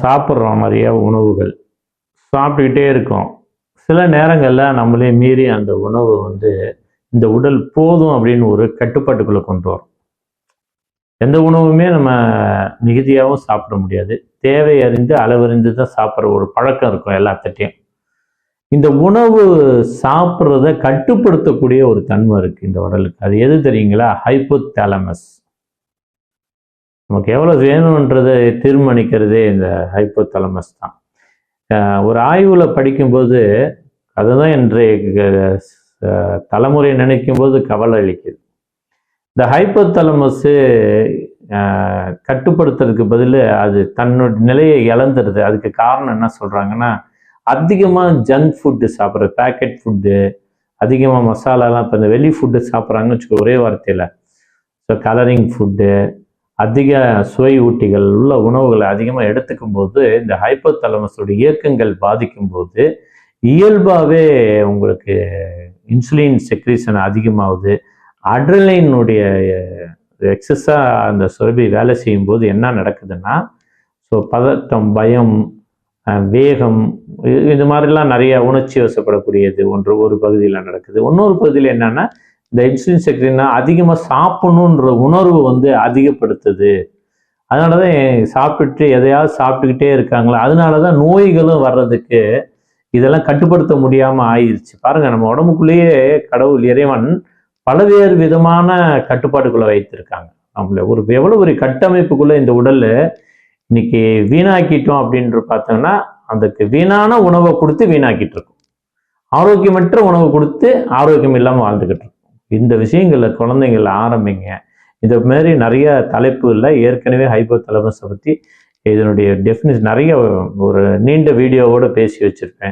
சாப்பிட்றோம் நிறைய உணவுகள், சாப்பிட்டுக்கிட்டே இருக்கோம். சில நேரங்களில் நம்மளே மீறி அந்த உணவு வந்து இந்த உடல் போதும் அப்படின்னு ஒரு கட்டுப்பாட்டுக்குள்ளே கொண்டு வரும். எந்த உணவுமே நம்ம மிகுதியாகவும் சாப்பிட முடியாது. தேவை அறிந்து அளவறிந்து தான் சாப்பிட்ற ஒரு பழக்கம் இருக்கும் எல்லாத்திட்டையும். இந்த உணவு சாப்பிட்றத கட்டுப்படுத்தக்கூடிய ஒரு தன்மை இருக்குது இந்த உடலுக்கு. அது எது தெரியுங்களா? ஹைப்போதாலமஸ். நமக்கு எவ்வளோ வேணுன்றதை தீர்மானிக்கிறதே இந்த ஹைப்போதாலமஸ் தான். ஒரு ஆய்வில் படிக்கும்போது அதுதான் இன்றைய தலைமுறை நினைக்கும் போது கவலை அளிக்குது. இந்த ஹைப்போதாலமஸு கட்டுப்படுத்துறதுக்கு பதில் அது தன்னோட நிலையை இழந்துடுது. அதுக்கு காரணம் என்ன சொல்கிறாங்கன்னா, அதிகமாக ஜங்க் ஃபுட்டு சாப்பிட்றது, பேக்கெட் ஃபுட்டு, அதிகமாக மசாலாலாம் இப்போ இந்த வெளி ஃபுட்டு சாப்பிட்றாங்கன்னு வச்சுக்கோ ஒரே வார்த்தையில். ஸோ கலரிங் ஃபுட்டு, அதிக சுவை ஊட்டிகள் உள்ள உணவுகளை அதிகமாக எடுத்துக்கும் போது இந்த ஹைப்போதாலமஸோட இயக்கங்கள் பாதிக்கும் போது இயல்பாகவே உங்களுக்கு இன்சுலின் செக்ரீஷன் அதிகமாகுது. அட்ரினலினுடைய எக்ஸஸாக அந்த சுரபி வேலை செய்யும்போது என்ன நடக்குதுன்னா, ஸோ பதட்டம், பயம், வேகம், இது மாதிரிலாம் நிறைய உணர்ச்சி வசப்படக்கூடியது ஒரு பகுதியில் நடக்குது. இன்னொரு பகுதியில் என்னன்னா, இந்த இன்சுலின் செக்ரீனா அதிகமாக சாப்பிடணுன்ற உணர்வு வந்து அதிகப்படுத்துது. அதனால தான் சாப்பிட்டு எதையாவது சாப்பிட்டுக்கிட்டே இருக்காங்களா, அதனால தான் நோய்களும் வர்றதுக்கு இதெல்லாம் கட்டுப்படுத்த முடியாமல் ஆயிடுச்சு. பாருங்கள், நம்ம உடம்புக்குள்ளேயே கடவுள் இறைவன் பலவேறு விதமான கட்டுப்பாடுக்குள்ளே வைத்திருக்காங்க. நம்மள எவ்வளோ ஒரு கட்டமைப்புக்குள்ளே இந்த உடல் இன்னைக்கு வீணாக்கிட்டோம் அப்படின்ற பார்த்தோம்னா, அதுக்கு வீணான உணவை கொடுத்து வீணாக்கிட்டு இருக்கோம். ஆரோக்கியமற்ற உணவு கொடுத்து ஆரோக்கியம் இல்லாமல் வாழ்ந்துக்கிட்டு இருக்கோம். இந்த விஷயங்களை குழந்தைங்கள ஆரம்பிங்க. இது மாதிரி நிறைய தலைப்புகளில் ஏற்கனவே ஹைப்போதாலமஸை பற்றி இதனுடைய டெஃபினிஷன் நிறைய ஒரு நீண்ட வீடியோவோடு பேசி வச்சுருப்பேன்.